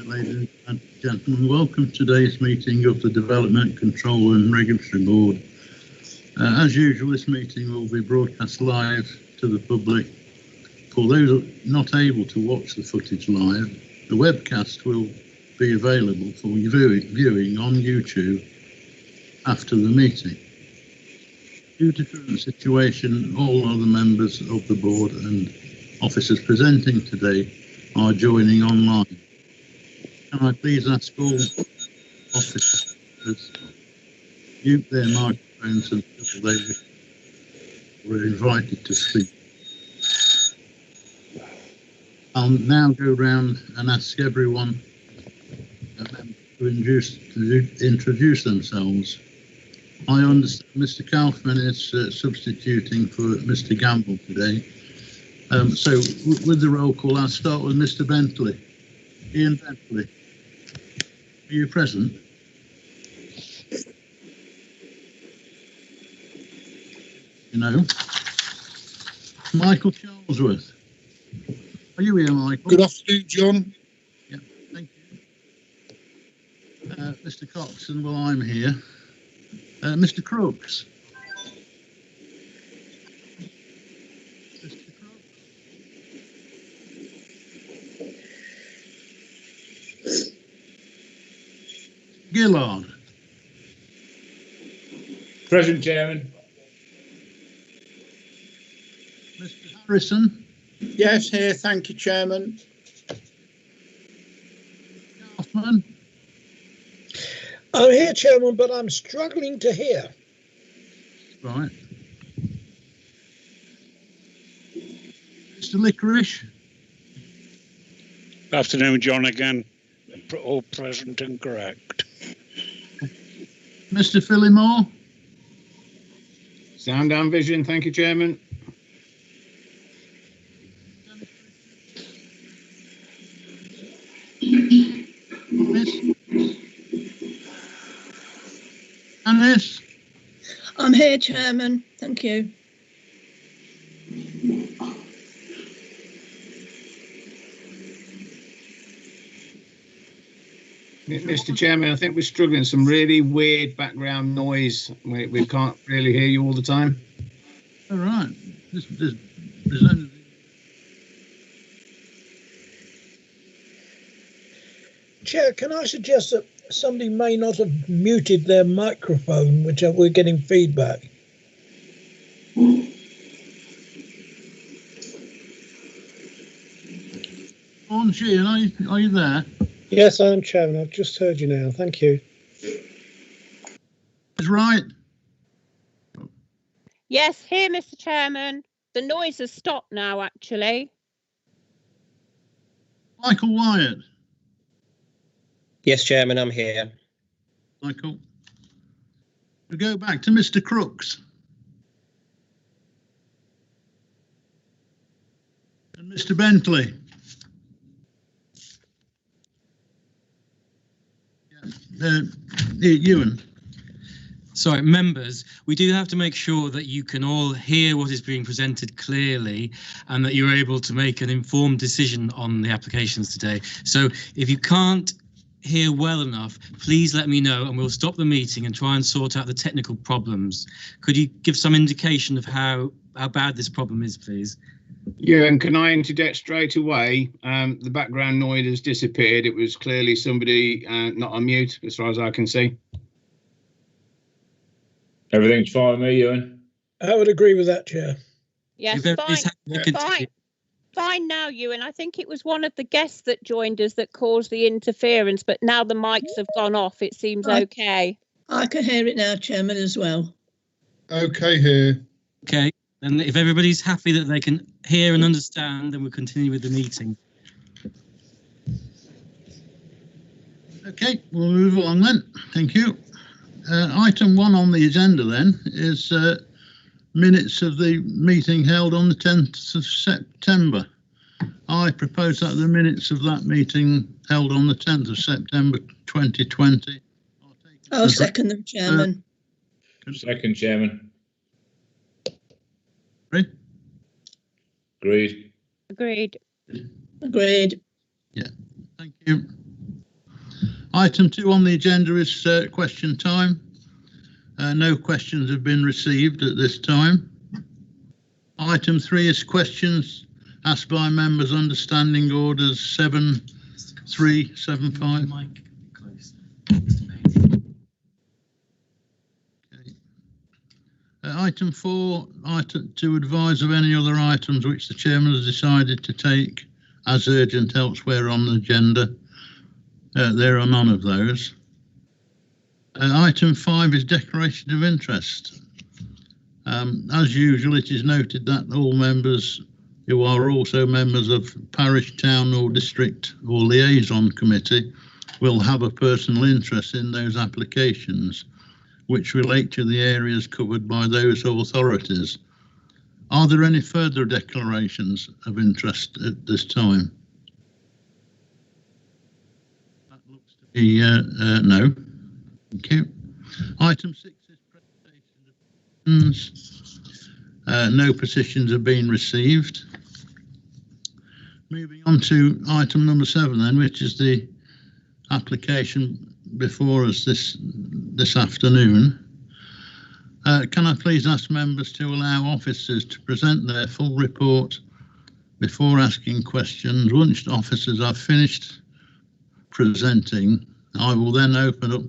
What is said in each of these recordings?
Ladies and gentlemen, welcome to today's meeting of the Development Control and Regulatory Board. As usual, this meeting will be broadcast live to the public. For those not able to watch the footage live, the webcast will be available for viewing on YouTube after the meeting. Due to current situation, all other members of the board and officers presenting today are joining online. Can I please ask all officers to mute their microphones until they were invited to speak? I'll now go round and ask everyone to introduce themselves. I understand Mr. Kaufman is substituting for Mr. Gamble today. So with the roll call, I'll start with Mr. Bentley. Ian Bentley, are you present? No. Michael Charlesworth, are you here, Michael? Good afternoon, John. Yeah, thank you. Mr. Coxon, well, I'm here. Mr. Crooks. Gillard. Present, Chairman. Mr. Harrison. Yes, here. Thank you, Chairman. Kaufman. I'm here, Chairman, but I'm struggling to hear. Right. Mr. Licorice. Afternoon, John, again. All present and correct. Mr. Phillimore. Sound and vision. Thank you, Chairman. Alice. I'm here, Chairman. Thank you. Mr. Chairman, I think we're struggling with some really weird background noise. We can't really hear you all the time. All right. There's only... Chair, can I suggest that somebody may not have muted their microphone, which we're getting feedback? On Sheehan, are you there? Yes, I am, Chairman. I've just heard you now. Thank you. Is right. Yes, here, Mr. Chairman. The noise has stopped now, actually. Michael Wyatt. Yes, Chairman, I'm here. Michael. We go back to Mr. Crooks. And Mr. Bentley. Ewan. Sorry, members, we do have to make sure that you can all hear what is being presented clearly and that you're able to make an informed decision on the applications today. So if you can't hear well enough, please let me know and we'll stop the meeting and try and sort out the technical problems. Could you give some indication of how bad this problem is, please? Yeah, and can I interject straight away? The background noise has disappeared. It was clearly somebody not on mute, as far as I can see. Everything's fine with me, Ewan. I would agree with that, Chair. Yes, If everybody's fine, happy to continue. fine, fine now, Ewan. I think it was one of the guests that joined us that caused the interference, but now the mics have gone off. It seems okay. I can hear it now, Chairman, as well. Okay here. Okay, and if everybody's happy that they can hear and understand, then we'll continue with the meeting. Okay, we'll move along then. Thank you. Item 1 on the agenda then is minutes of the meeting held on the 10th of September. I propose that the minutes of that meeting held on the 10th of September 2020. I'll second them, Chairman. Second, Chairman. Agreed? Agreed. Agreed. Agreed. Yeah, thank you. Item 2 on the agenda is question time. No questions have been received at this time. Item 3 is questions asked by members understanding orders 7375. Okay. Item 4, to advise of any other items which the chairman has decided to take as urgent elsewhere on the agenda. There are none of those. Item 5 is declaration of interest. As usual, it is noted that all members who are also members of parish, town or district or liaison committee will have a personal interest in those applications which relate to the areas covered by those authorities. Are there any further declarations of interest at this time? That looks to be no. Thank you. Item 6 is presentation of petitions. No petitions have been received. Moving on to item number 7 then, which is the application before us this afternoon. Can I please ask members to allow officers to present their full report before asking questions? Once officers are finished presenting, I will then open up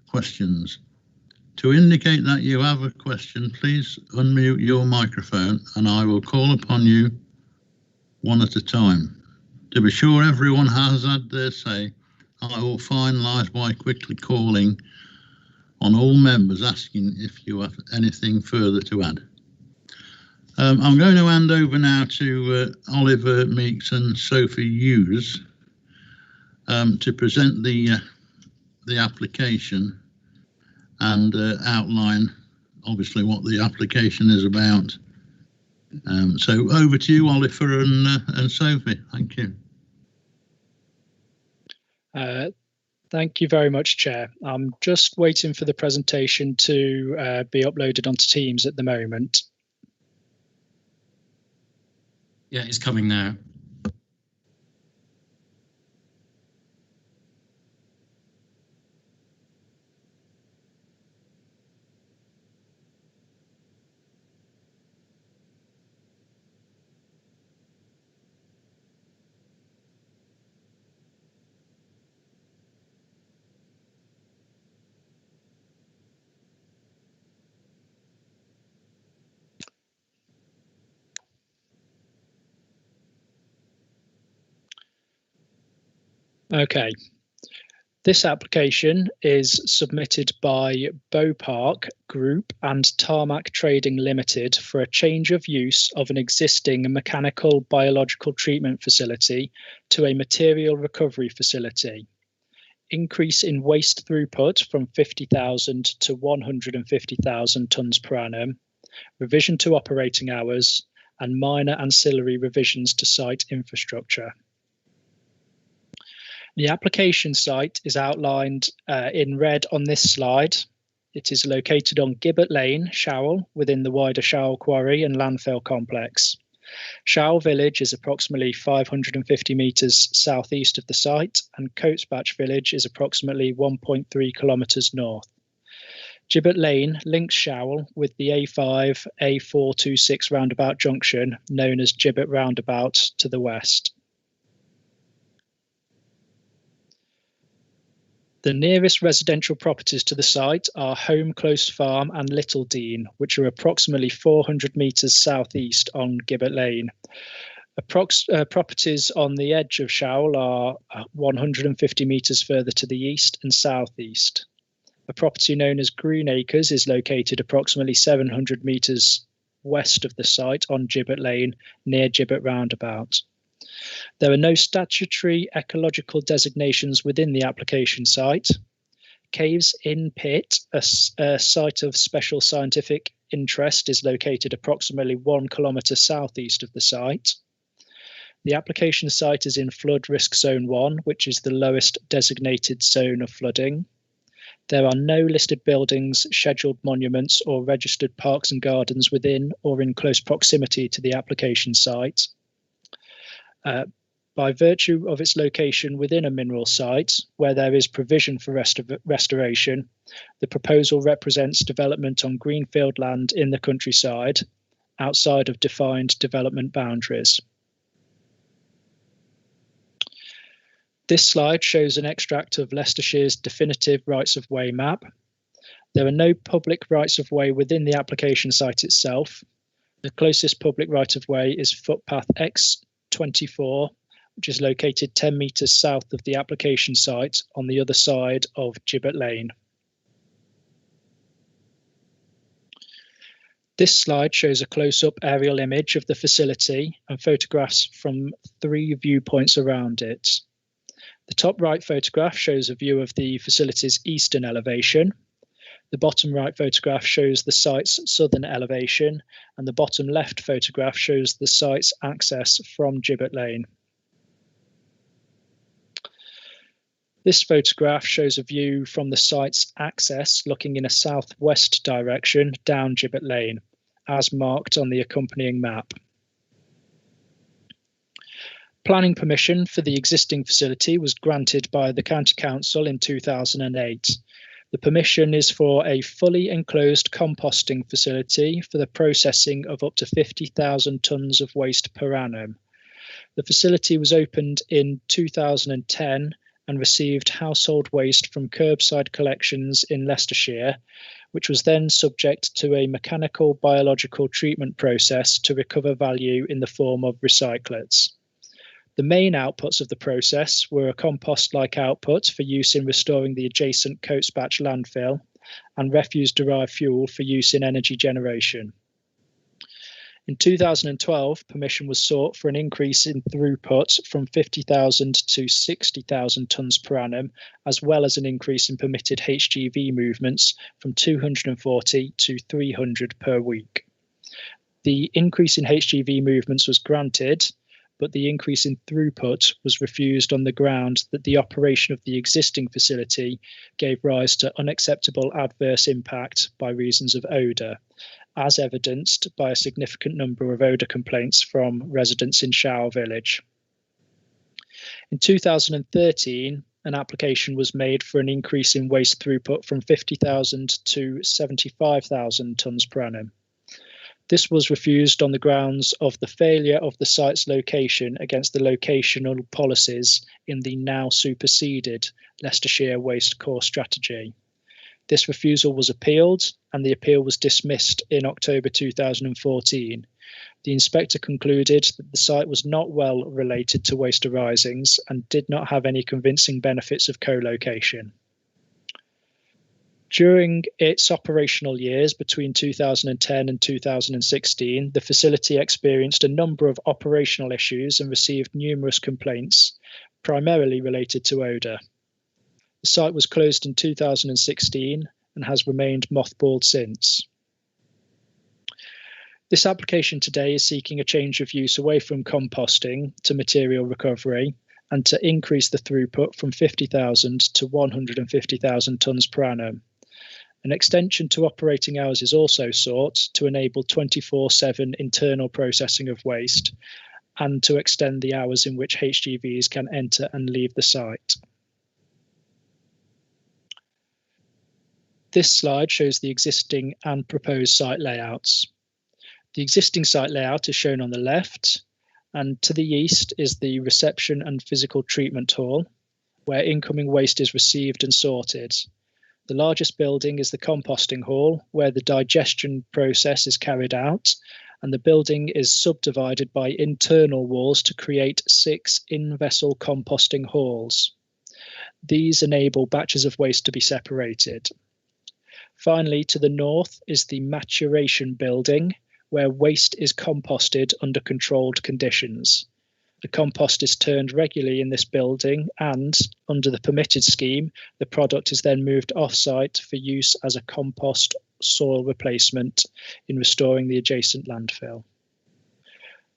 questions. To indicate that you have a question, please unmute your microphone and I will call upon you one at a time. To be sure everyone has had their say, I will finalise by quickly calling on all members asking if you have anything further to add. I'm going to hand over now to Oliver Meeks and Sophie Hughes to present the application and outline obviously what the application is about. So over to you, Oliver and Sophie. Thank you. Thank you very much, Chair. I'm just waiting for the presentation to be uploaded onto Teams at the moment. Yeah, it's coming now. Okay. This application is submitted by Bow Park Group and Tarmac Trading Limited for a change of use of an existing mechanical biological treatment facility to a material recovery facility. Increase in waste throughput from 50,000 to 150,000 tonnes per annum, revision to operating hours, and minor ancillary revisions to site infrastructure. The application site is outlined in red on this slide. It is located on Gibbet Lane, Showell, within the wider Showell Quarry and Landfill Complex. Showell Village is approximately 550 metres southeast of the site, and Coatesbatch Village is approximately 1.3 kilometres north. Gibbet Lane links Showell with the A5 A426 roundabout junction, known as Gibbet Roundabout, to the west. The nearest residential properties to the site are Home Close Farm and Little Dean, which are approximately 400 metres southeast on Gibbet Lane. Properties on the edge of Showell are 150 metres further to the east and southeast. A property known as Green Acres is located approximately 700 metres west of the site on Gibbet Lane, near Gibbet Roundabout. There are no statutory ecological designations within the application site. Caves in Pit, a site of special scientific interest, is located approximately 1 kilometre southeast of the site. The application site is in Flood Risk Zone 1, which is the lowest designated zone of flooding. There are no listed buildings, scheduled monuments, or registered parks and gardens within or in close proximity to the application site. By virtue of its location within a mineral site, where there is provision for restoration, the proposal represents development on greenfield land in the countryside, outside of defined development boundaries. This slide shows an extract of Leicestershire's definitive rights-of-way map. There are no public rights-of-way within the application site itself. The closest public right-of-way is footpath X24, which is located 10 metres south of the application site on the other side of Gibbet Lane. This slide shows a close-up aerial image of the facility and photographs from 3 viewpoints around it. The top right photograph shows a view of the facility's eastern elevation. The bottom right photograph shows the site's southern elevation, and the bottom left photograph shows the site's access from Gibbet Lane. This photograph shows a view from the site's access looking in a southwest direction down Gibbet Lane, as marked on the accompanying map. Planning permission for the existing facility was granted by the County Council in 2008. The permission is for a fully enclosed composting facility for the processing of up to 50,000 tonnes of waste per annum. The facility was opened in 2010 and received household waste from curbside collections in Leicestershire, which was then subject to a mechanical biological treatment process to recover value in the form of recyclates. The main outputs of the process were a compost-like output for use in restoring the adjacent Coatesbatch landfill and refuse-derived fuel for use in energy generation. In 2012, permission was sought for an increase in throughput from 50,000 to 60,000 tonnes per annum, as well as an increase in permitted HGV movements from 240 to 300 per week. The increase in HGV movements was granted, but the increase in throughput was refused on the ground that the operation of the existing facility gave rise to unacceptable adverse impact by reasons of odour, as evidenced by a significant number of odour complaints from residents in Showell Village. In 2013, an application was made for an increase in waste throughput from 50,000 to 75,000 tonnes per annum. This was refused on the grounds of the failure of the site's location against the locational policies in the now superseded Leicestershire Waste Core Strategy. This refusal was appealed, and the appeal was dismissed in October 2014. The inspector concluded that the site was not well related to waste arisings and did not have any convincing benefits of co-location. During its operational years between 2010 and 2016, the facility experienced a number of operational issues and received numerous complaints, primarily related to odour. The site was closed in 2016 and has remained mothballed since. This application today is seeking a change of use away from composting to material recovery and to increase the throughput from 50,000 to 150,000 tonnes per annum. An extension to operating hours is also sought to enable 24/7 internal processing of waste and to extend the hours in which HGVs can enter and leave the site. This slide shows the existing and proposed site layouts. The existing site layout is shown on the left, and to the east is the reception and physical treatment hall, where incoming waste is received and sorted. The largest building is the composting hall, where the digestion process is carried out, and the building is subdivided by internal walls to create 6 in-vessel composting halls. These enable batches of waste to be separated. Finally, to the north is the maturation building, where waste is composted under controlled conditions. The compost is turned regularly in this building and, under the permitted scheme, the product is then moved off-site for use as a compost soil replacement in restoring the adjacent landfill.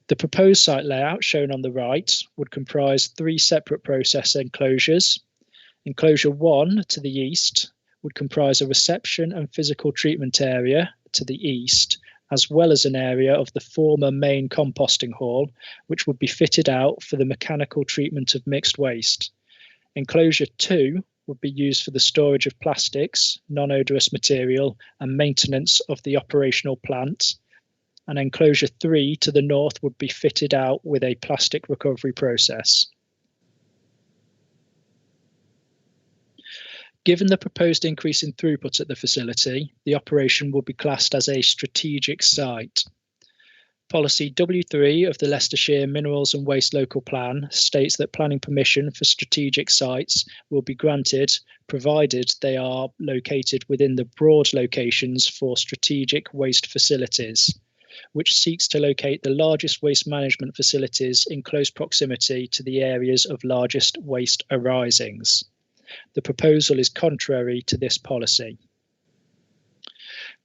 The proposed site layout shown on the right would comprise 3 separate process enclosures. Enclosure 1 to the east would comprise a reception and physical treatment area to the east, as well as an area of the former main composting hall, which would be fitted out for the mechanical treatment of mixed waste. Enclosure 2 would be used for the storage of plastics, non-odorous material, and maintenance of the operational plant. And enclosure 3 to the north would be fitted out with a plastic recovery process. Given the proposed increase in throughput at the facility, the operation will be classed as a strategic site. Policy W3 of the Leicestershire Minerals and Waste Local Plan states that planning permission for strategic sites will be granted provided they are located within the broad locations for strategic waste facilities, which seeks to locate the largest waste management facilities in close proximity to the areas of largest waste arisings. The proposal is contrary to this policy.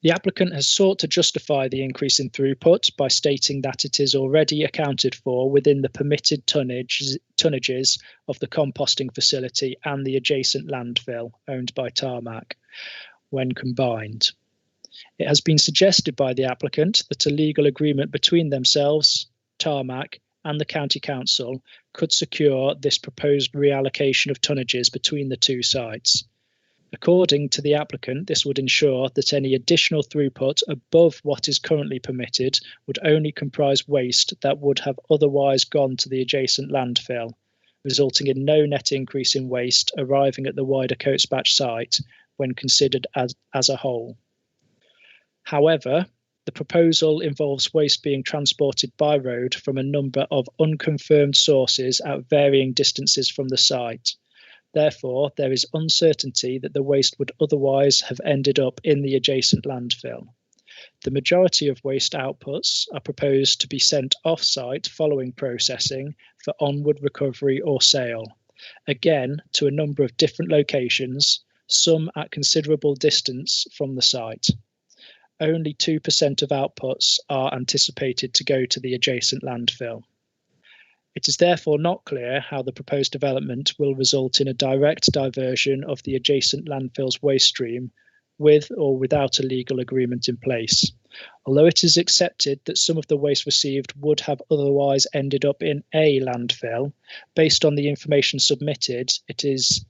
The applicant has sought to justify the increase in throughput by stating that it is already accounted for within the permitted tonnages of the composting facility and the adjacent landfill owned by Tarmac when combined. It has been suggested by the applicant that a legal agreement between themselves, Tarmac, and the County Council could secure this proposed reallocation of tonnages between the 2 sites. According to the applicant, this would ensure that any additional throughput above what is currently permitted would only comprise waste that would have otherwise gone to the adjacent landfill, resulting in no net increase in waste arriving at the wider Coatesbatch site when considered as a whole. However, the proposal involves waste being transported by road from a number of unconfirmed sources at varying distances from the site. Therefore, there is uncertainty that the waste would otherwise have ended up in the adjacent landfill. The majority of waste outputs are proposed to be sent off-site following processing for onward recovery or sale, again to a number of different locations, some at considerable distance from the site. Only 2% of outputs are anticipated to go to the adjacent landfill. It is therefore not clear how the proposed development will result in a direct diversion of the adjacent landfill's waste stream with or without a legal agreement in place. Although it is accepted that some of the waste received would have otherwise ended up in a landfill, based on the information submitted, it is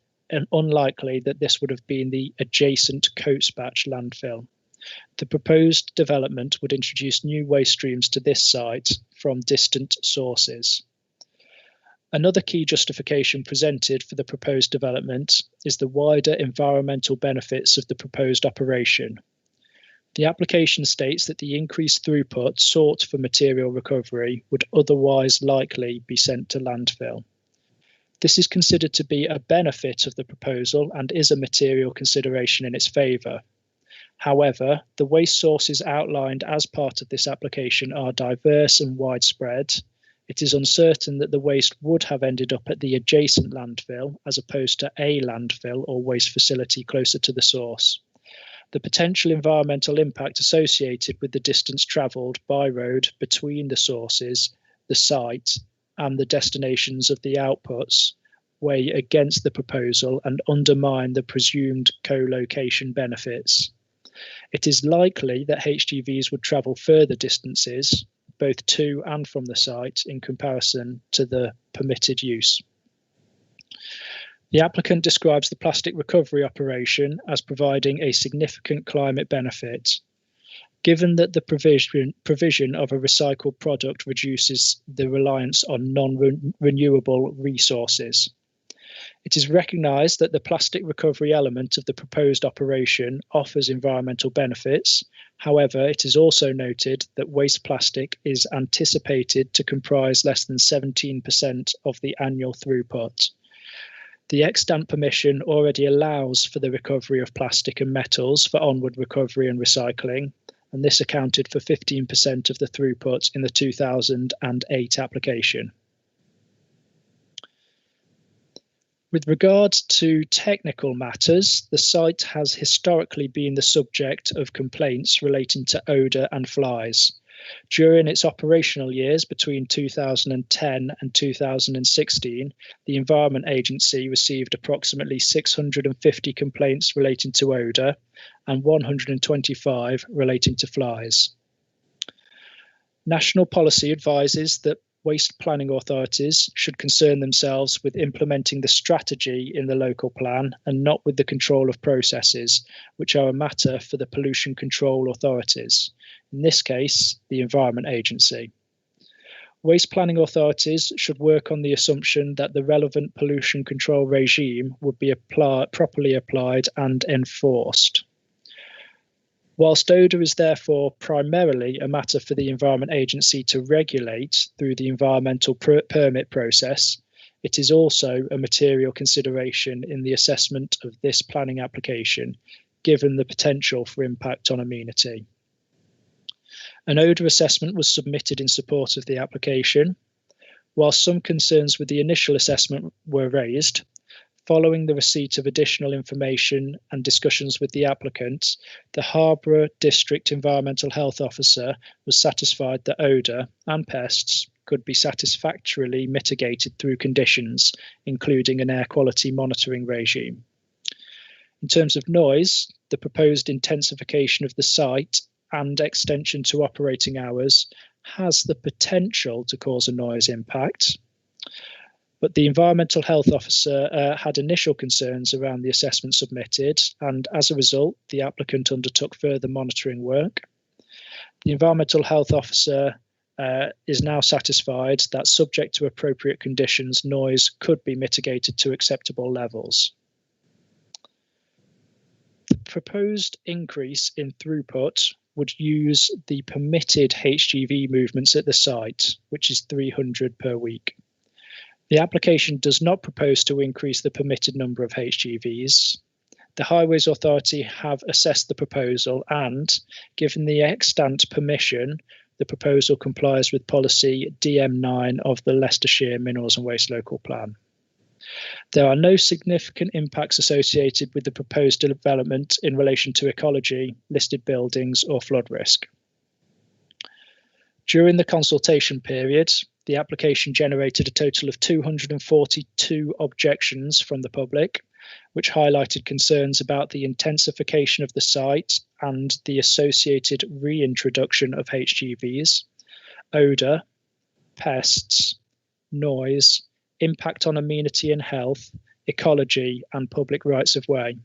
unlikely that this would have been the adjacent Coatesbatch landfill. The proposed development would introduce new waste streams to this site from distant sources. Another key justification presented for the proposed development is the wider environmental benefits of the proposed operation. The application states that the increased throughput sought for material recovery would otherwise likely be sent to landfill. This is considered to be a benefit of the proposal and is a material consideration in its favour. However, the waste sources outlined as part of this application are diverse and widespread. It is uncertain that the waste would have ended up at the adjacent landfill as opposed to a landfill or waste facility closer to the source. The potential environmental impact associated with the distance travelled by road between the sources, the site, and the destinations of the outputs weigh against the proposal and undermine the presumed co-location benefits. It is likely that HGVs would travel further distances, both to and from the site, in comparison to the permitted use. The applicant describes the plastic recovery operation as providing a significant climate benefit, given that the provision of a recycled product reduces the reliance on non-renewable resources. It is recognised that the plastic recovery element of the proposed operation offers environmental benefits. However, it is also noted that waste plastic is anticipated to comprise less than 17% of the annual throughput. The extant permission already allows for the recovery of plastic and metals for onward recovery and recycling, and this accounted for 15% of the throughput in the 2008 application. With regard to technical matters, the site has historically been the subject of complaints relating to odour and flies. During its operational years between 2010 and 2016, the Environment Agency received approximately 650 complaints relating to odour and 125 relating to flies. National policy advises that waste planning authorities should concern themselves with implementing the strategy in the local plan and not with the control of processes, which are a matter for the pollution control authorities, in this case, the Environment Agency. Waste planning authorities should work on the assumption that the relevant pollution control regime would be properly applied and enforced. Whilst odour is therefore primarily a matter for the Environment Agency to regulate through the environmental permit process, it is also a material consideration in the assessment of this planning application, given the potential for impact on amenity. An odour assessment was submitted in support of the application. While some concerns with the initial assessment were raised, following the receipt of additional information and discussions with the applicant, the Harborough District Environmental Health Officer was satisfied that odour and pests could be satisfactorily mitigated through conditions, including an air quality monitoring regime. In terms of noise, the proposed intensification of the site and extension to operating hours has the potential to cause a noise impact. But the Environmental Health Officer had initial concerns around the assessment submitted, and as a result, the applicant undertook further monitoring work. The Environmental Health Officer is now satisfied that, subject to appropriate conditions, noise could be mitigated to acceptable levels. The proposed increase in throughput would use the permitted HGV movements at the site, which is 300 per week. The application does not propose to increase the permitted number of HGVs. The Highways Authority have assessed the proposal and, given the extant permission, the proposal complies with policy DM9 of the Leicestershire Minerals and Waste Local Plan. There are no significant impacts associated with the proposed development in relation to ecology, listed buildings, or flood risk. During the consultation period, the application generated a total of 242 objections from the public, which highlighted concerns about the intensification of the site and the associated reintroduction of HGVs, odour, pests, noise, impact on amenity and health, ecology, and public rights of way.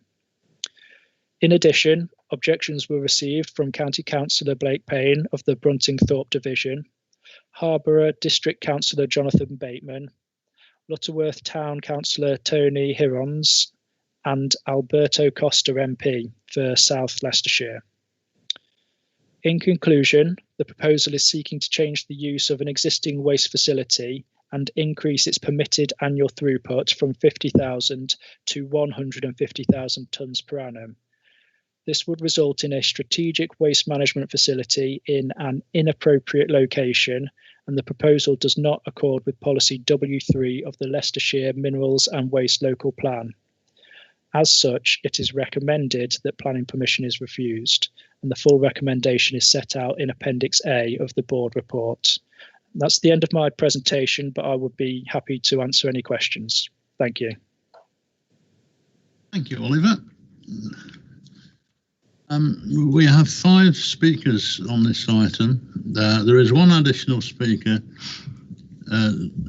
In addition, objections were received from County Councillor Blake Payne of the Bruntingthorpe Division, Harborough District Councillor Jonathan Bateman, Lutterworth Town Councillor Tony Hirons, and Alberto Costa MP for South Leicestershire. In conclusion, the proposal is seeking to change the use of an existing waste facility and increase its permitted annual throughput from 50,000 to 150,000 tonnes per annum. This would result in a strategic waste management facility in an inappropriate location, and the proposal does not accord with policy W3 of the Leicestershire Minerals and Waste Local Plan. As such, it is recommended that planning permission is refused, and the full recommendation is set out in Appendix A of the board report. That's the end of my presentation, but I would be happy to answer any questions. Thank you. Thank you, Oliver. We have 5 speakers on this item. There is one additional speaker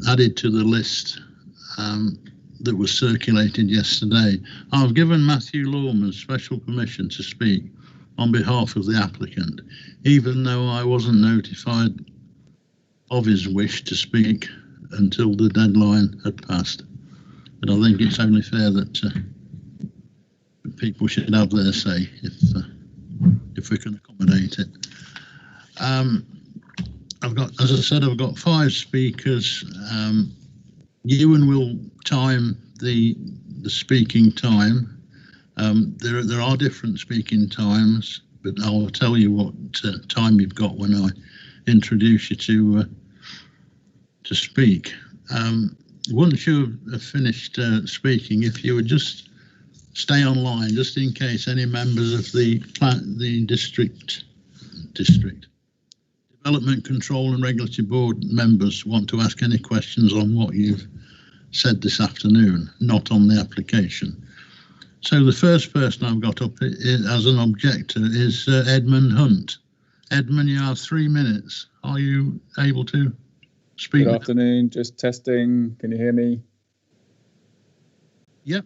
added to the list that was circulated yesterday. I've given Matthew Lawman special permission to speak on behalf of the applicant, even though I wasn't notified of his wish to speak until the deadline had passed. but I think it's only fair that people should have their say if we can accommodate it. I've got, as I said, I've got 5 speakers. Ewan will time the speaking time. There are different speaking times, but I'll tell you what time you've got when I introduce you to speak. Once you have finished speaking, if you would just stay online, just in case any members of the district Development Control and Regulatory Board members want to ask any questions on what you've said this afternoon, not on the application. So the first person I've got up as an objector is Edmund Hunt. Edmund, you have 3 minutes. Are you able to speak? Good afternoon, just testing. Can you hear me? Yep,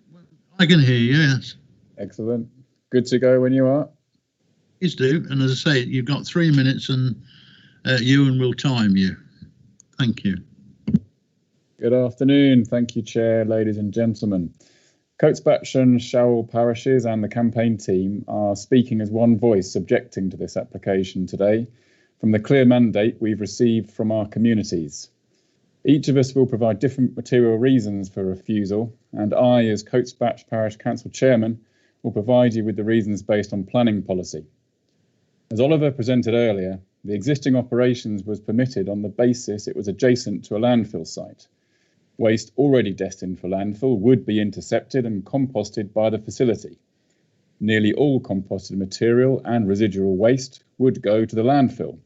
I can hear you, yes. Excellent. Good to go when you are. Please do. And as I say, you've got 3 minutes and Ewan will time you. Thank you. Good afternoon. Thank you, Chair, ladies and gentlemen. Coates Batch and Showell parishes and the campaign team are speaking as one voice objecting to this application today from the clear mandate we've received from our communities. Each of us will provide different material reasons for refusal, and I, as Coates Batch Parish Council Chairman, will provide you with the reasons based on planning policy. As Oliver presented earlier, the existing operations was permitted on the basis it was adjacent to a landfill site. Waste already destined for landfill would be intercepted and composted by the facility. Nearly all composted material and residual waste would go to the landfill.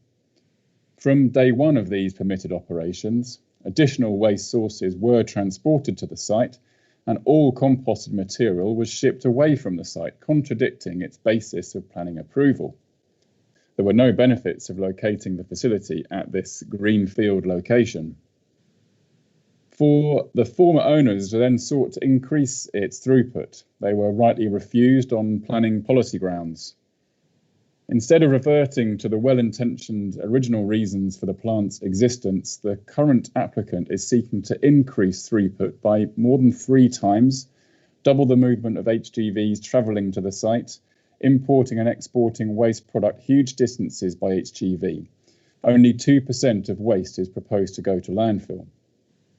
From day one of these permitted operations, additional waste sources were transported to the site and all composted material was shipped away from the site, contradicting its basis of planning approval. There were no benefits of locating the facility at this greenfield location. For the former owners then sought to increase its throughput, they were rightly refused on planning policy grounds. Instead of reverting to the well-intentioned original reasons for the plant's existence, the current applicant is seeking to increase throughput by more than 3 times, double the movement of HGVs travelling to the site, importing and exporting waste product huge distances by HGV. Only 2% of waste is proposed to go to landfill.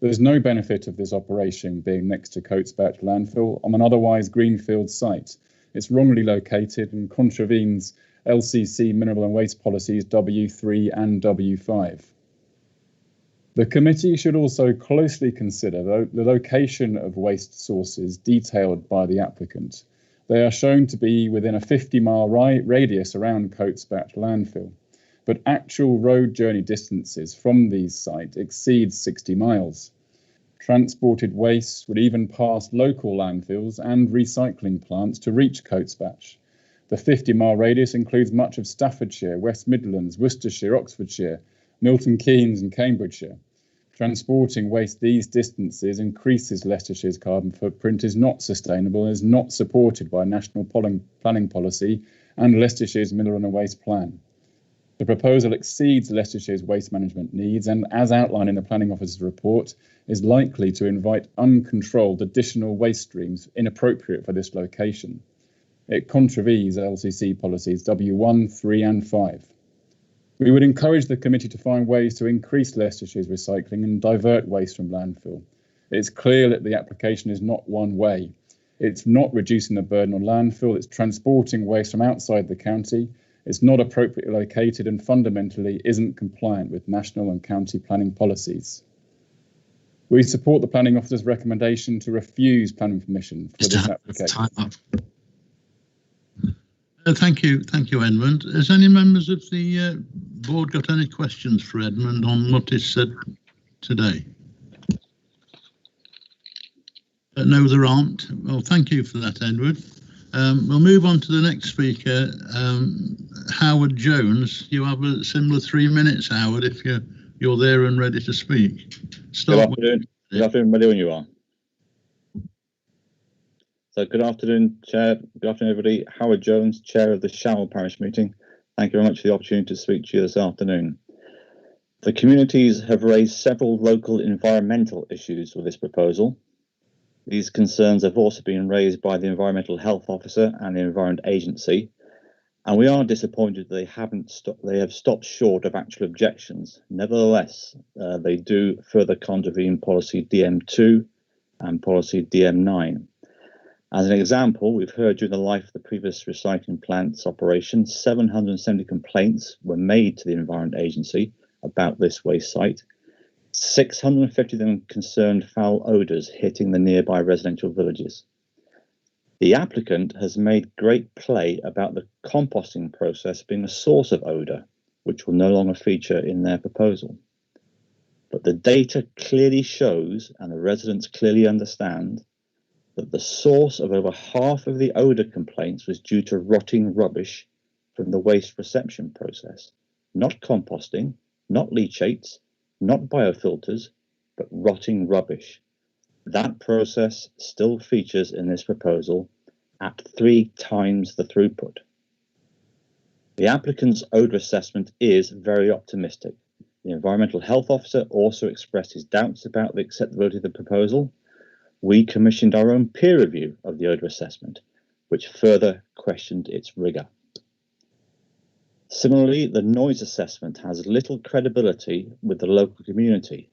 There's no benefit of this operation being next to Coates Batch landfill on an otherwise greenfield site. It's wrongly located and contravenes LCC mineral and waste policies W3 and W5. The committee should also closely consider the location of waste sources detailed by the applicant. They are shown to be within a 50-mile radius around Coates Batch landfill, but actual road journey distances from these sites exceed 60 miles. Transported waste would even pass local landfills and recycling plants to reach Coates Batch. The 50-mile radius includes much of Staffordshire, West Midlands, Worcestershire, Oxfordshire, Milton Keynes and Cambridgeshire. Transporting waste these distances increases Leicestershire's carbon footprint, is not sustainable, and is not supported by national planning policy and Leicestershire's mineral and waste plan. The proposal exceeds Leicestershire's waste management needs and, as outlined in the Planning Officer's report, is likely to invite uncontrolled additional waste streams inappropriate for this location. It contravenes LCC policies W1, 3 and 5. We would encourage the committee to find ways to increase Leicestershire's recycling and divert waste from landfill. It's clear that the application is not one way. It's not reducing the burden on landfill, it's transporting waste from outside the county, it's not appropriately located and fundamentally isn't compliant with national and county planning policies. We support the Planning Officer's recommendation to refuse planning permission for this application. Thank you, Edmund. Has any members of the board got any questions for Edmund on what is said today? No, there aren't. Well, thank you for that, Edward. We'll move on to the next speaker, Howard Jones. You have a similar 3 minutes, Howard, if you're there and ready to speak. Good afternoon, ready when you are. So good afternoon, Chair. Good afternoon, everybody. Howard Jones, Chair of the Showell Parish meeting. Thank you very much for the opportunity to speak to you this afternoon. The communities have raised several local environmental issues with this proposal. These concerns have also been raised by the Environmental Health Officer and the Environment Agency, and we are disappointed they have stopped short of actual objections. Nevertheless, they do further contravene policy DM2 and policy DM9. As an example, we've heard during the life of the previous recycling plant's operation, 770 complaints were made to the Environment Agency about this waste site. 650 of them concerned foul odours hitting the nearby residential villages. The applicant has made great play about the composting process being a source of odour, which will no longer feature in their proposal. But the data clearly shows, and the residents clearly understand, that the source of over half of the odour complaints was due to rotting rubbish from the waste reception process. Not composting, not leachates, not biofilters, but rotting rubbish. That process still features in this proposal at 3 times the throughput. The applicant's odour assessment is very optimistic. The Environmental Health Officer also expressed his doubts about the acceptability of the proposal. We commissioned our own peer review of the odour assessment, which further questioned its rigour. Similarly, the noise assessment has little credibility with the local community.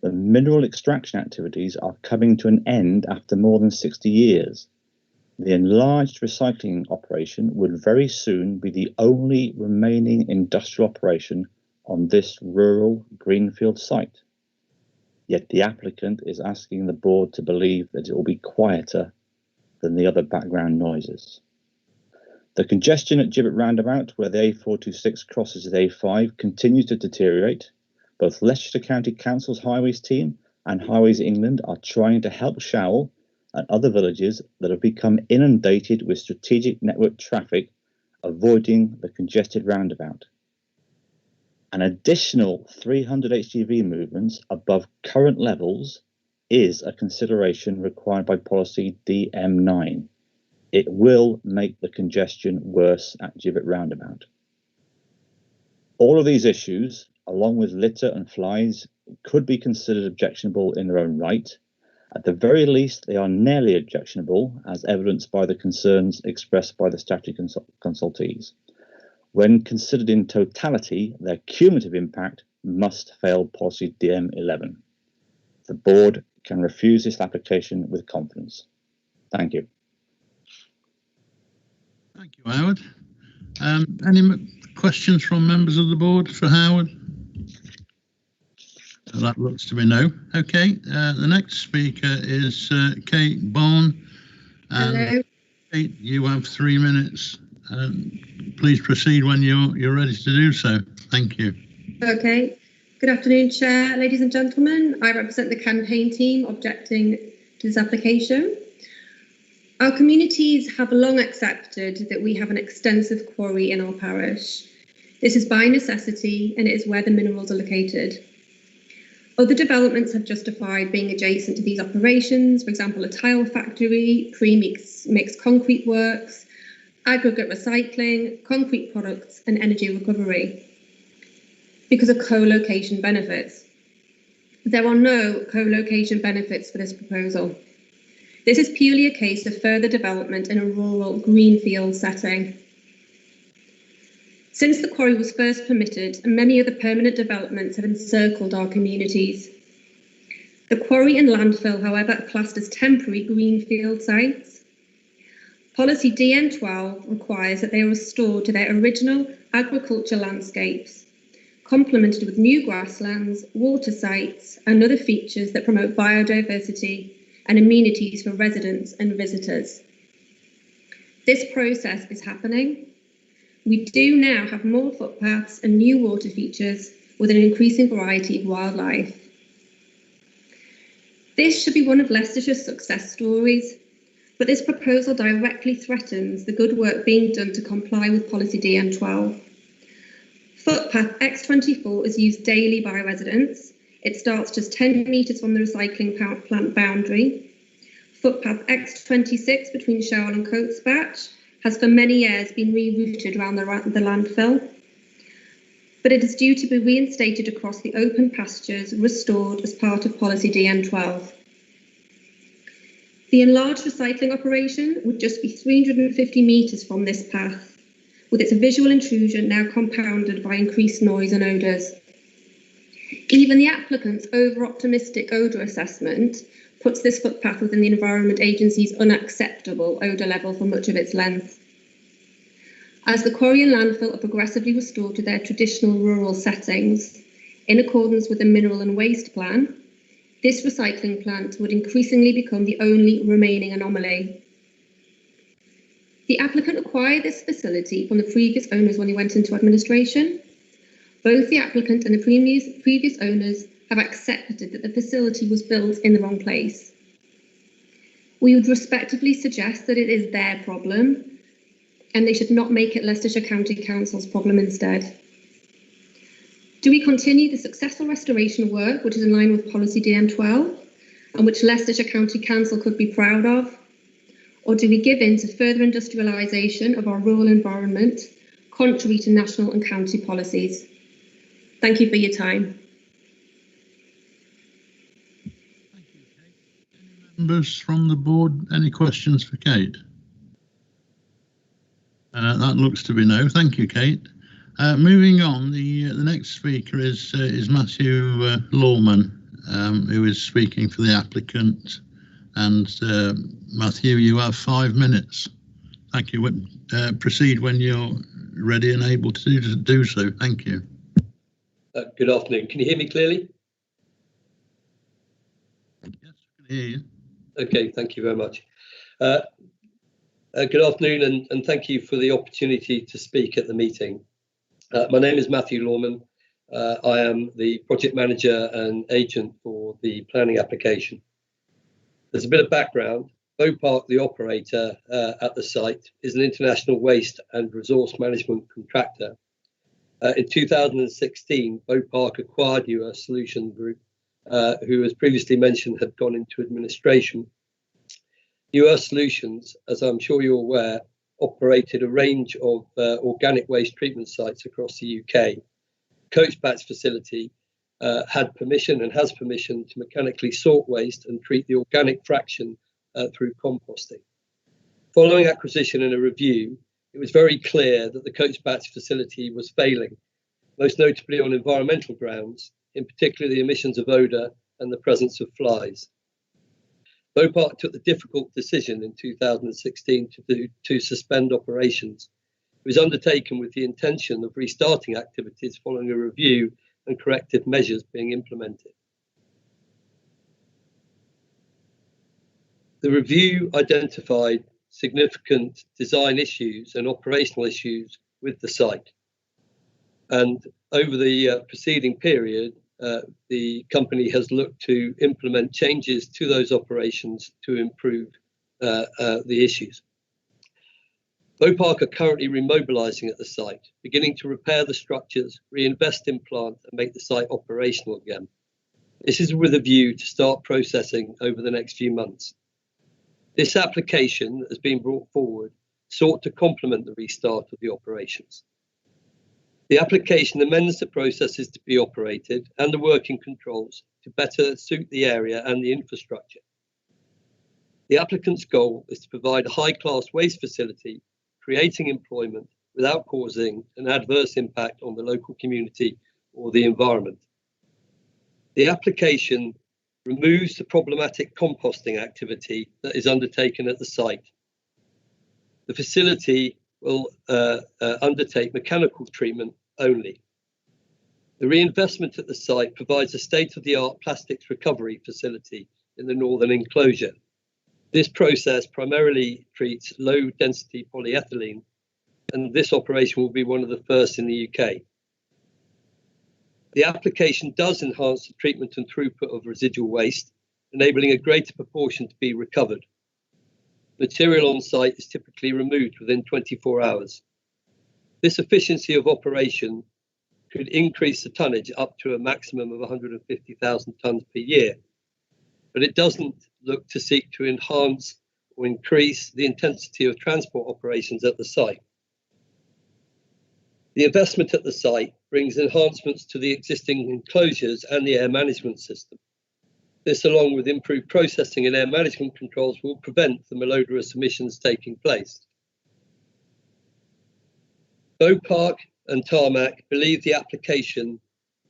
The mineral extraction activities are coming to an end after more than 60 years. The enlarged recycling operation would very soon be the only remaining industrial operation on this rural greenfield site. Yet the applicant is asking the board to believe that it will be quieter than the other background noises. The congestion at Gibbet Roundabout, where the A426 crosses the A5, continues to deteriorate. Both Leicestershire County Council's Highways team and Highways England are trying to help Showell and other villages that have become inundated with strategic network traffic, avoiding the congested roundabout. An additional 300 HGV movements above current levels is a consideration required by policy DM9. It will make the congestion worse at Gibbet Roundabout. All of these issues, along with litter and flies, could be considered objectionable in their own right. At the very least, they are nearly objectionable, as evidenced by the concerns expressed by the statutory consultees. When considered in totality, their cumulative impact must fail policy DM11. The board can refuse this application with confidence. Thank you. Thank you, Howard. Any questions from members of the board for Howard? That looks to be no. Okay, the next speaker is Kate Bourne. Hello. Kate, you have 3 minutes. Please proceed when you're ready to do so. Thank you. Okay. Good afternoon, Chair, ladies and gentlemen. I represent the campaign team objecting to this application. Our communities have long accepted that we have an extensive quarry in our parish. This is by necessity, and it is where the minerals are located. Other developments have justified being adjacent to these operations, for example, a tile factory, pre-mixed concrete works, aggregate recycling, concrete products, and energy recovery, because of co-location benefits. There are no co-location benefits for this proposal. This is purely a case of further development in a rural greenfield setting. Since the quarry was first permitted, many of the permanent developments have encircled our communities. The quarry and landfill, however, are classed as temporary greenfield sites. Policy DN12 requires that they are restored to their original agriculture landscapes, complemented with new grasslands, water sites, and other features that promote biodiversity and amenities for residents and visitors. This process is happening. We do now have more footpaths and new water features with an increasing variety of wildlife. This should be one of Leicestershire's success stories, but this proposal directly threatens the good work being done to comply with policy DN12. Footpath X24 is used daily by residents. It starts just 10 metres from the recycling plant boundary. Footpath X26 between Showell and Coatesbatch has for many years been rerouted around the landfill, but it is due to be reinstated across the open pastures restored as part of policy DN12. The enlarged recycling operation would just be 350 metres from this path, with its visual intrusion now compounded by increased noise and odours. Even the applicant's over-optimistic odour assessment puts this footpath within the Environment Agency's unacceptable odour level for much of its length. As the quarry and landfill are progressively restored to their traditional rural settings, in accordance with the Mineral and Waste Plan, this recycling plant would increasingly become the only remaining anomaly. The applicant acquired this facility from the previous owners when he went into administration. Both the applicant and the previous owners have accepted that the facility was built in the wrong place. We would respectfully suggest that it is their problem and they should not make it Leicestershire County Council's problem instead. Do we continue the successful restoration work, which is in line with policy DM12 and which Leicestershire County Council could be proud of? Or do we give in to further industrialisation of our rural environment, contrary to national and county policies? Thank you for your time. Thank you, Kate. Any members from the board, any questions for Kate? That looks to be no. Thank you, Kate. Moving on, the next speaker is Matthew Lawman, who is speaking for the applicant. And Matthew, you have 5 minutes. Thank you. Proceed when you're ready and able to do so. Thank you. Good afternoon. Can you hear me clearly? Yes, I can hear you. Okay, thank you very much. Good afternoon, and thank you for the opportunity to speak at the meeting. My name is Matthew Lawman. I am the project manager and agent for the planning application. There's a bit of background. Bopark, the operator at the site, is an international waste and resource management contractor. In 2016, Bopark acquired US Solution Group, who, as previously mentioned, had gone into administration. US Solutions, as I'm sure you're aware, operated a range of organic waste treatment sites across the UK. Coachbatch facility had permission and has permission to mechanically sort waste and treat the organic fraction through composting. Following acquisition and a review, it was very clear that the Coachbatch facility was failing, most notably on environmental grounds, in particular the emissions of odour and the presence of flies. Bopark took the difficult decision in 2016 to suspend operations. It was undertaken with the intention of restarting activities following a review and corrective measures being implemented. The review identified significant design issues and operational issues with the site. And over the preceding period, the company has looked to implement changes to those operations to improve the issues. Bopark are currently remobilising at the site, beginning to repair the structures, reinvest in plant and make the site operational again. This is with a view to start processing over the next few months. This application that has been brought forward sought to complement the restart of the operations. The application amends the processes to be operated and the working controls to better suit the area and the infrastructure. The applicant's goal is to provide a high-class waste facility, creating employment without causing an adverse impact on the local community or the environment. The application removes the problematic composting activity that is undertaken at the site. The facility will undertake mechanical treatment only. The reinvestment at the site provides a state-of-the-art plastics recovery facility in the northern enclosure. This process primarily treats low-density polyethylene, and this operation will be one of the first in the UK. The application does enhance the treatment and throughput of residual waste, enabling a greater proportion to be recovered. Material on site is typically removed within 24 hours. This efficiency of operation could increase the tonnage up to a maximum of 150,000 tonnes per year, but it doesn't look to seek to enhance or increase the intensity of transport operations at the site. The investment at the site brings enhancements to the existing enclosures and the air management system. This, along with improved processing and air management controls, will prevent the malodorous emissions taking place. Bow Park and Tarmac believe the application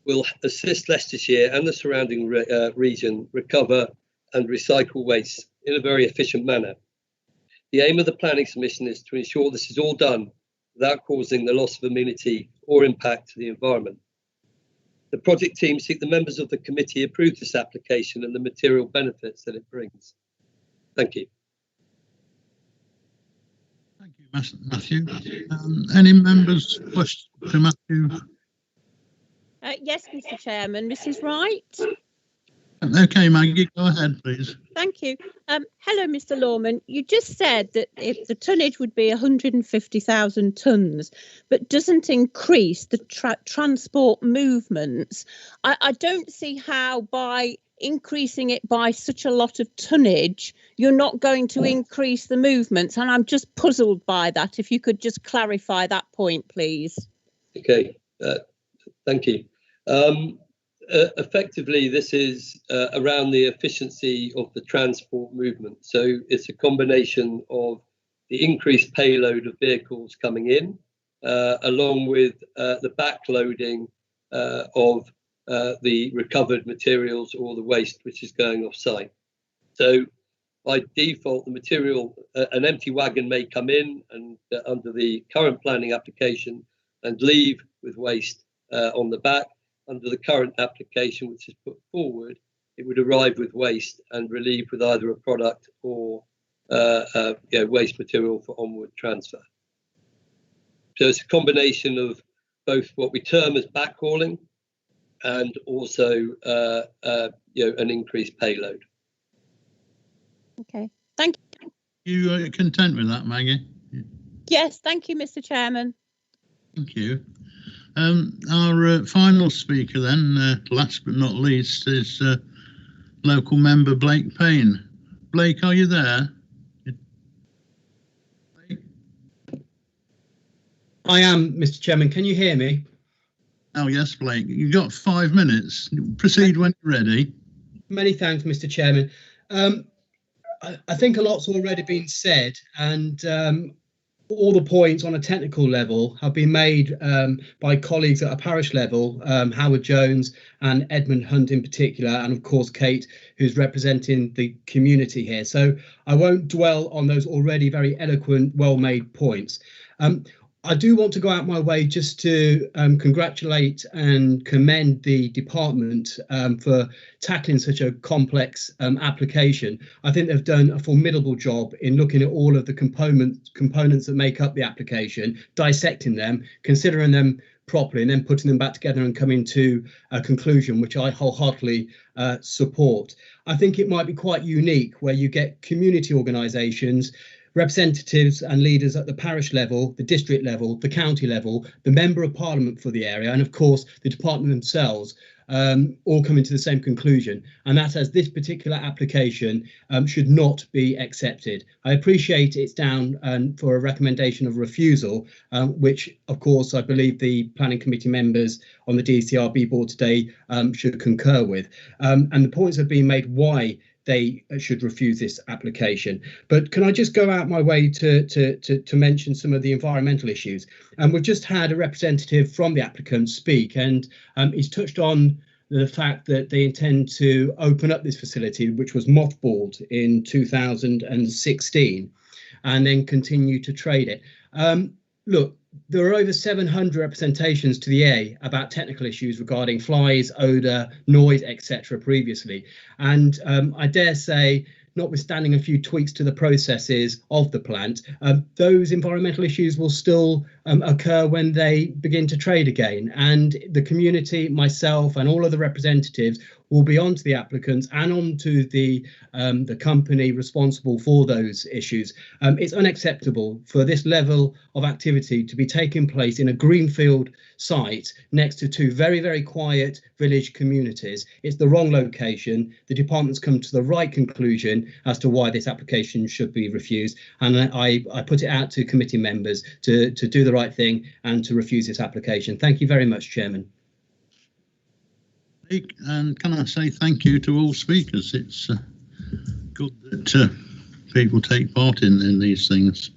will assist Leicestershire and the surrounding region recover and recycle waste in a very efficient manner. The aim of the planning submission is to ensure this is all done without causing the loss of amenity or impact to the environment. The project team seek the members of the committee approve this application and the material benefits that it brings. Thank you. Thank you, Matthew. Any members' questions to Matthew? Yes, Mr. Chairman. Mrs. Wright. Okay, Maggie, go ahead, please. Thank you. Hello, Mr. Lawman. You just said that if the tonnage would be 150,000 tonnes, but doesn't increase the transport movements. I don't see how by increasing it by such a lot of tonnage, you're not going to increase the movements. And I'm just puzzled by that. If you could just clarify that point, please. Okay, thank you. Effectively, this is around the efficiency of the transport movement. So it's a combination of the increased payload of vehicles coming in, along with the backloading of the recovered materials or the waste which is going off site. So by default, the material, an empty wagon may come in and under the current planning application and leave with waste on the back. Under the current application, which is put forward, it would arrive with waste and relieve with either a product or waste material for onward transfer. So it's a combination of both what we term as backhauling and also an increased payload. Okay, thank you. You are content with that, Maggie? Yes, thank you, Mr. Chairman. Thank you. Our final speaker then, last but not least, is local member Blake Payne. Blake, are you there? I am, Mr. Chairman. Can you hear me? Oh, yes, Blake. You've got 5 minutes. Proceed when you're ready. Many thanks, Mr. Chairman. I think a lot's already been said, and all the points on a technical level have been made by colleagues at a parish level, Howard Jones and Edmund Hunt in particular, and of course Kate, who's representing the community here. So I won't dwell on those already very eloquent, well-made points. I do want to go out my way just to congratulate and commend the department for tackling such a complex application. I think they've done a formidable job in looking at all of the components that make up the application, dissecting them, considering them properly, and then putting them back together and coming to a conclusion, which I wholeheartedly support. I think it might be quite unique where you get community organisations, representatives and leaders at the parish level, the district level, the county level, the Member of Parliament for the area, and of course the department themselves, all coming to the same conclusion, and that as this particular application should not be accepted. I appreciate it's down for a recommendation of refusal, which of course I believe the planning committee members on the DCRB board today should concur with, and the points have been made why they should refuse this application. But can I just go out my way to mention some of the environmental issues? And we've just had a representative from the applicant speak, and he's touched on the fact that they intend to open up this facility, which was mothballed in 2016, and then continue to trade it. Look, there are over 700 representations to the A about technical issues regarding flies, odour, noise, etc. previously. And I dare say, notwithstanding a few tweaks to the processes of the plant, those environmental issues will still occur when they begin to trade again. And the community, myself and all of the representatives will be onto the applicants and onto the company responsible for those issues. It's unacceptable for this level of activity to be taking place in a greenfield site next to two very, very quiet village communities. It's the wrong location. The department's come to the right conclusion as to why this application should be refused. And I put it out to committee members to do the right thing and to refuse this application. Thank you very much, Chairman. speak, and can I say thank you to all speakers? It's good that people take part in these things.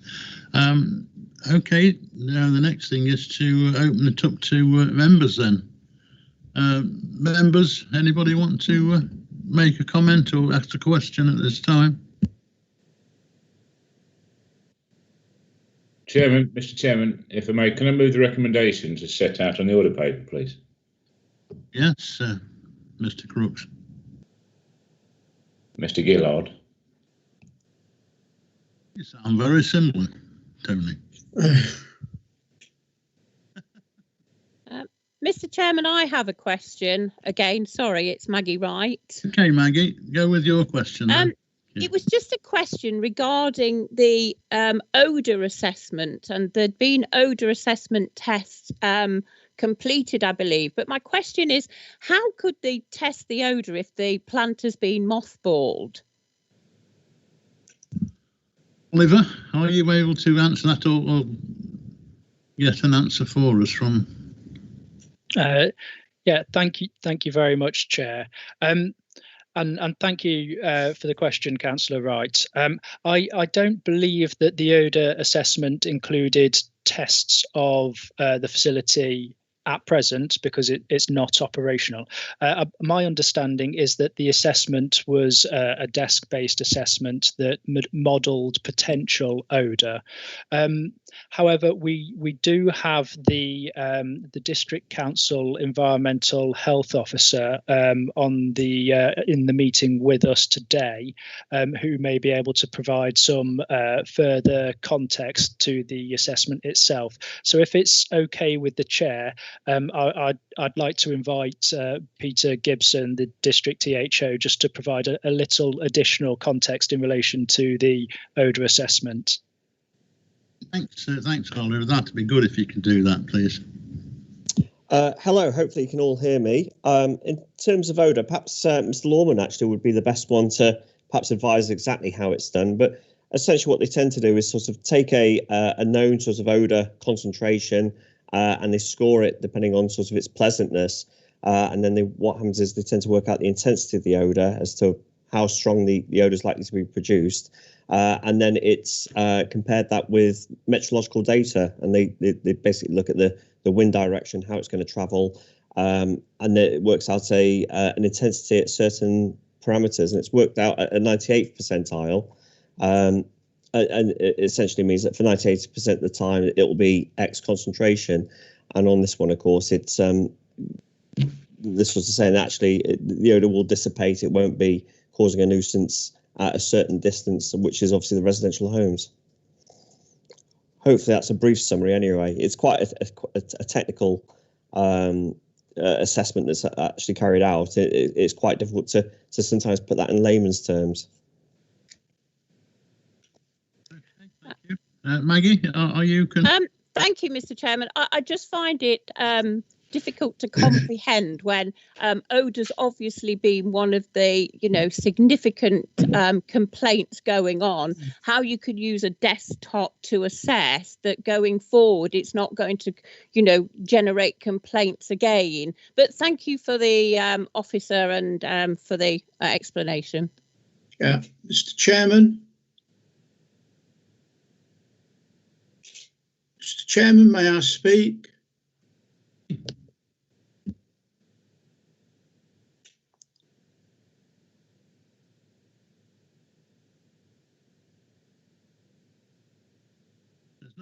Okay, now the next thing is to open it up to members then. Members, anybody want to make a comment or ask a question at this time? Chairman, Mr. Chairman, if I may, can I move the recommendations as set out on the order paper, please? Yes, Mr. Crooks. Mr. Gillard. You sound very similar, Tony. Mr. Chairman, I have a question. Again, sorry, it's Maggie Wright. Okay, Maggie, go with your question then. It was just a question regarding the odour assessment, and there'd been odour assessment tests completed, I believe. But my question is, how could they test the odour if the plant has been mothballed? Oliver, are you able to answer that or get an answer for us from? Yeah, thank you very much, Chair. And thank you for the question, Councillor Wright. I don't believe that the odour assessment included tests of the facility at present because it's not operational. My understanding is that the assessment was a desk-based assessment that modelled potential odour. However, we do have the District Council Environmental Health Officer on the in the meeting with us today, who may be able to provide some further context to the assessment itself. So if it's okay with the chair, I'd like to invite Peter Gibson, the District THO, just to provide a little additional context in relation to the odour assessment. Thanks, Oliver. That'd be good if you could do that, please. Hello, hopefully you can all hear me. In terms of odour, perhaps Mr. Lawman actually would be the best one to perhaps advise exactly how it's done. But essentially what they tend to do is sort of take a known sort of odour concentration and they score it depending on sort of its pleasantness. And then what happens is they tend to work out the intensity of the odour as to how strong the odour is likely to be produced. And then it's compared that with meteorological data, and they basically look at the wind direction, how it's going to travel, and then it works out an intensity at certain parameters, and it's worked out at a 98th percentile. And it essentially means that for 98% of the time it will be X concentration, and on this one, of course, it's this was saying actually the odour will dissipate. It won't be causing a nuisance at a certain distance, which is obviously the residential homes. Hopefully that's a brief summary anyway. It's quite a technical assessment that's actually carried out. It's quite difficult to sometimes put that in layman's terms. Okay, thank you. Maggie, are you? Thank you, Mr. Chairman. I just find it difficult to comprehend when odour's obviously been one of the significant complaints going on, how you could use a desktop to assess that going forward it's not going to generate complaints again. But thank you for the officer and for the explanation. Yeah, Mr. Chairman. Mr. Chairman, may I speak?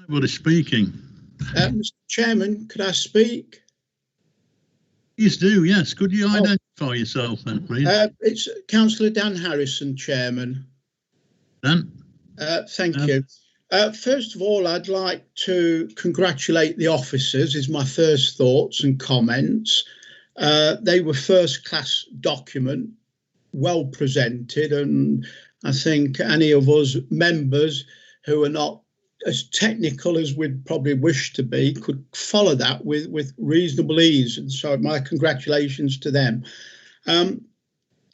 Nobody speaking. Mr. Chairman, could I speak? Please do, yes. Could you identify yourself then, please? It's Councillor Dan Harrison, Chairman. Dan? Thank you. First of all, I'd like to congratulate the officers, is my first thoughts and comments. They were first-class document, well presented, and I think any of us members who are not as technical as we'd probably wish to be could follow that with reasonable ease, and so my congratulations to them.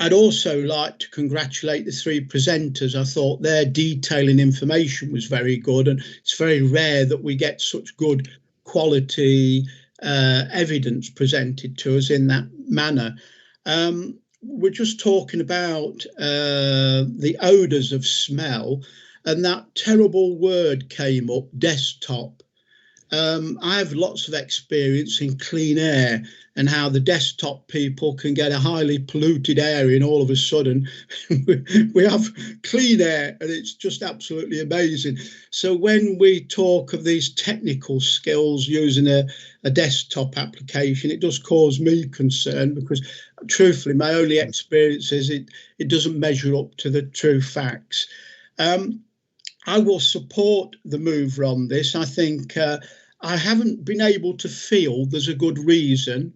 I'd also like to congratulate the three presenters. I thought their detailing information was very good, and it's very rare that we get such good quality evidence presented to us in that manner. We're just talking about the odours of smell, and that terrible word came up, desktop. I have lots of experience in clean air and how the desktop people can get a highly polluted area and all of a sudden we have clean air, and it's just absolutely amazing. So when we talk of these technical skills using a desktop application, it does cause me concern, because truthfully my only experience is it doesn't measure up to the true facts. I will support the mover on this. I think I haven't been able to feel there's a good reason,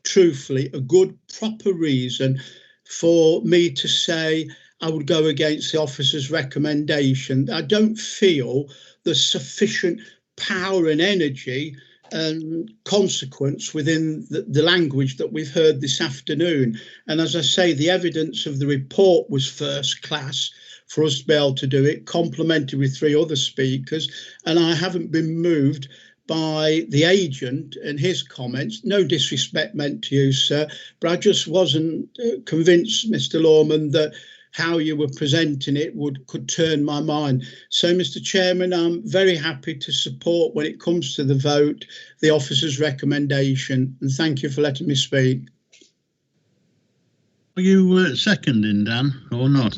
truthfully, a good proper reason for me to say I would go against the officer's recommendation. I don't feel there's sufficient power and energy and consequence within the language that we've heard this afternoon. And as I say, the evidence of the report was first class for us to be able to do it, complemented with 3 other speakers. And I haven't been moved by the agent and his comments. No disrespect meant to you, sir, but I just wasn't convinced, Mr. Lawman, that how you were presenting it could turn my mind. So, Mr. Chairman, I'm very happy to support, when it comes to the vote, the officer's recommendation. And thank you for letting me speak. Are you seconding, Dan, or not?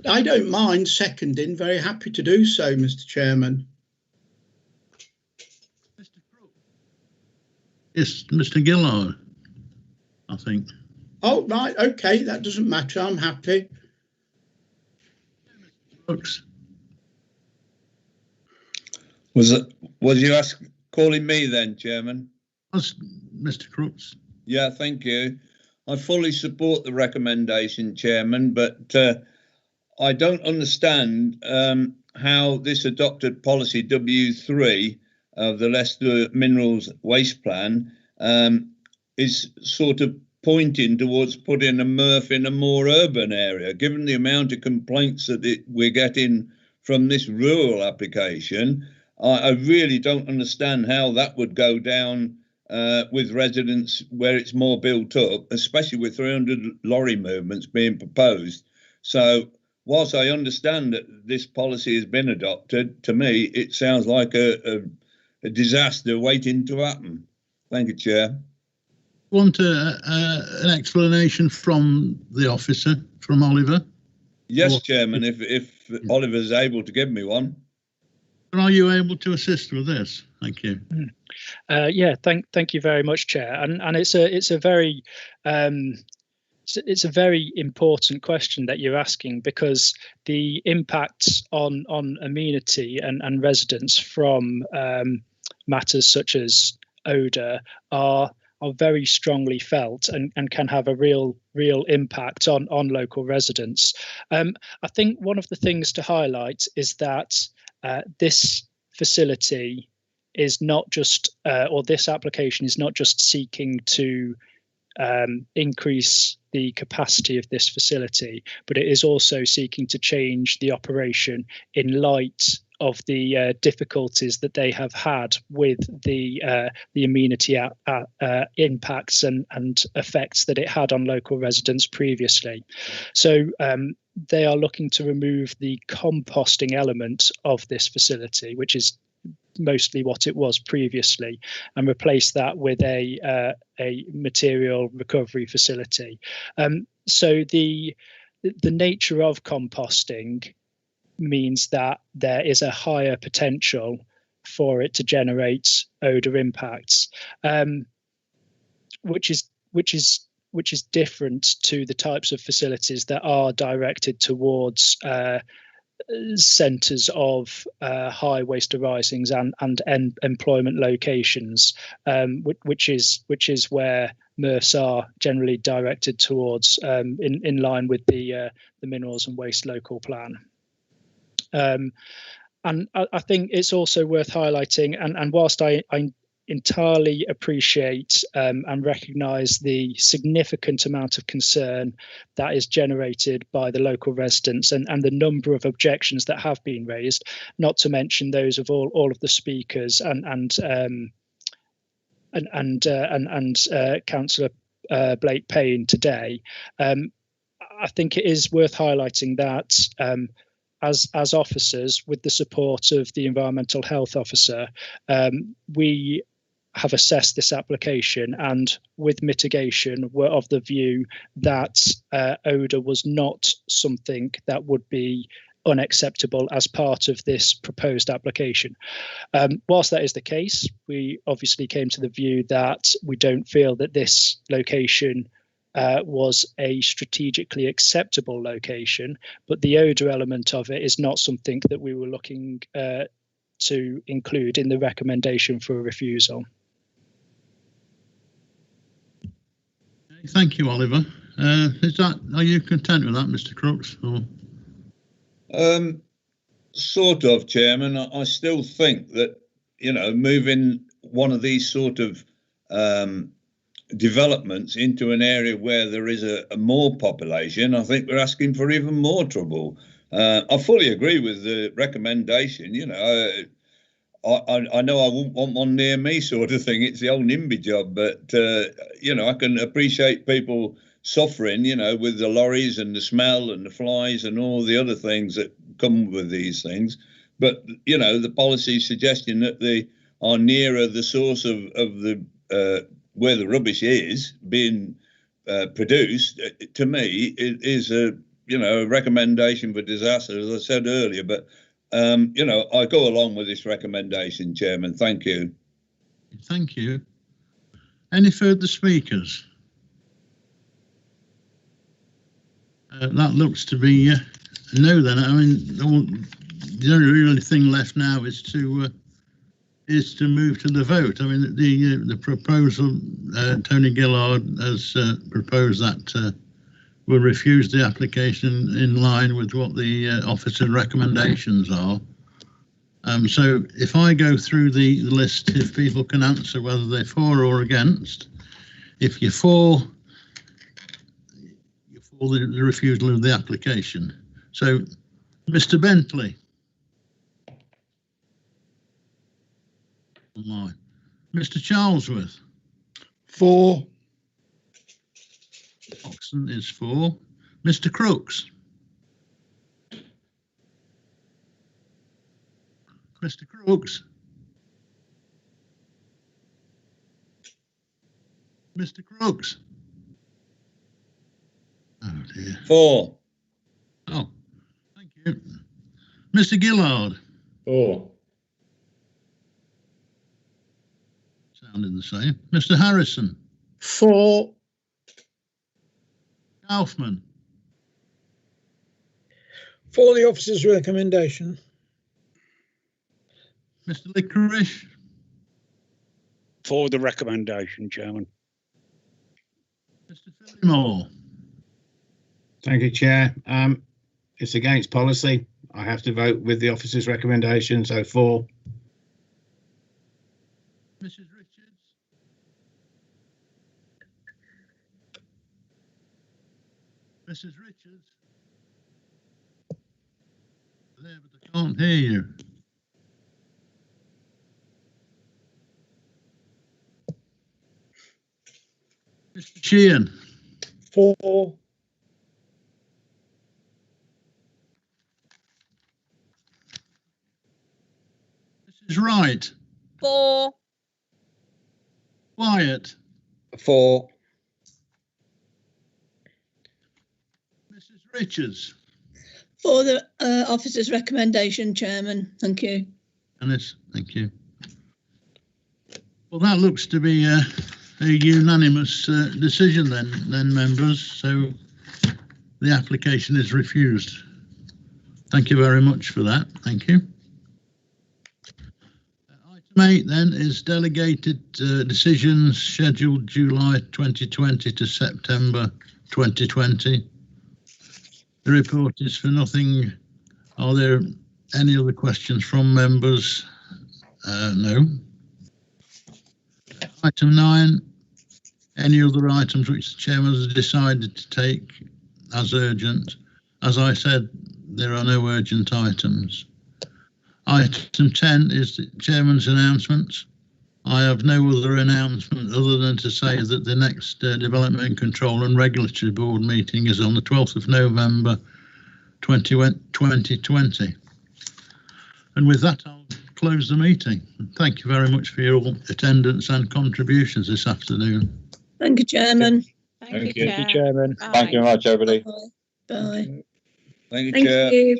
I don't mind seconding. Very happy to do so, Mr. Chairman. Yes, Mr. Gillard, I think. Oh, right. OK, that doesn't matter. I'm happy. Brooks. Was you calling me then, Chairman? That's Mr. Crooks. Yeah, thank you. I fully support the recommendation, Chairman, but I don't understand how this adopted policy W3 of the Leicester Minerals Waste Plan is sort of pointing towards putting a MRF in a more urban area. Given the amount of complaints that we're getting from this rural application, I really don't understand how that would go down with residents where it's more built up, especially with 300 lorry movements being proposed. So whilst I understand that this policy has been adopted, to me, it sounds like a disaster waiting to happen. Thank you, Chair. Want an explanation from the officer, from Oliver? Yes, Chairman, if Oliver's able to give me one. Are you able to assist with this? Thank you. Yeah, thank you very much, Chair. And it's a very it's a very important question that you're asking, because the impacts on amenity and residents from matters such as odour are very strongly felt and can have a real impact on local residents. I think one of the things to highlight is that this facility is not just, or this application is not just seeking to increase the capacity of this facility, but it is also seeking to change the operation in light of the difficulties that they have had with the amenity impacts and effects that it had on local residents previously. So they are looking to remove the composting element of this facility, which is mostly what it was previously, and replace that with a material recovery facility. So the nature of composting means that there is a higher potential for it to generate odour impacts, which is different to the types of facilities that are directed towards centres of high waste arisings and employment locations, which is where MRFs are generally directed towards, in line with the Minerals and Waste Local Plan. And I think it's also worth highlighting, and whilst I entirely appreciate and recognise the significant amount of concern that is generated by the local residents and the number of objections that have been raised, not to mention those of all of the speakers and Councillor Blake Payne today. I think it is worth highlighting that as officers, with the support of the environmental health officer, we have assessed this application, and with mitigation were of the view that odour was not something that would be unacceptable as part of this proposed application. Whilst that is the case, we obviously came to the view that we don't feel that this location was a strategically acceptable location, but the odour element of it is not something that we were looking to include in the recommendation for a refusal. Thank you, Oliver. Are you content with that, Mr. Crooks? Or? Sort of, Chairman. I still think that, you know, moving one of these sort of developments into an area where there is a more population, I think we're asking for even more trouble. I fully agree with the recommendation. You know, I know I wouldn't want one near me, sort of thing. It's the old NIMBY job, but you know, I can appreciate people suffering, you know, with the lorries and the smell and the flies and all the other things that come with these things. But you know, the policy suggesting that they are nearer the source of the where the rubbish is being produced, to me, it is a, you know, a recommendation for disaster, as I said earlier. But you know, I go along with this recommendation, Chairman. Thank you. Thank you. Any further speakers? That looks to be no. Then I mean, the only really thing left now is to move to the vote. I mean, the proposal, Tony Gillard has proposed that we'll refuse the application in line with what the officer's recommendations are. So if I go through the list, if people can answer whether they're for or against. If you're for the refusal of the application. So, Mr. Bentley. Oh my. Mr. Charlesworth. For. Oxon is for. Mr. Crooks. Mr. Crooks. Mr. Crooks. Oh dear. For. Oh, thank you. Mr. Gillard. For. Sounding the same. Mr. Harrison. For. Kaufman. For the officer's recommendation. Mr. Licorice. For the recommendation, Chairman. Mr. Phillimore. Thank you, Chair. It's against policy. I have to vote with the officer's recommendation, so for. Mrs. Richards. Mrs. Richards. There, but I can't hear you. Mr. Sheehan. For. Mrs. Wright. For. Wyatt. For. Mrs. Richards. For the officer's recommendation, Chairman. Thank you. Dennis, thank you. Well, that looks to be a unanimous decision then, members. So the application is refused. Thank you very much for that. Thank you. Item 8 then is delegated decisions scheduled July 2020 to September 2020. The report is for nothing. Are there any other questions from members? No. Item 9, any other items which the chairman has decided to take as urgent? As I said, there are no urgent items. Item 10 is the chairman's announcements. I have no other announcement other than to say that the next Development Control and Regulatory Board meeting is on the 12th of November 2020. And with that, I'll close the meeting. Thank you very much for your attendance and contributions this afternoon. Thank you, Chairman. Thank you. Thank you, Chairman. Thank you very much, everybody. Bye. Thank you, Thank Chair. you.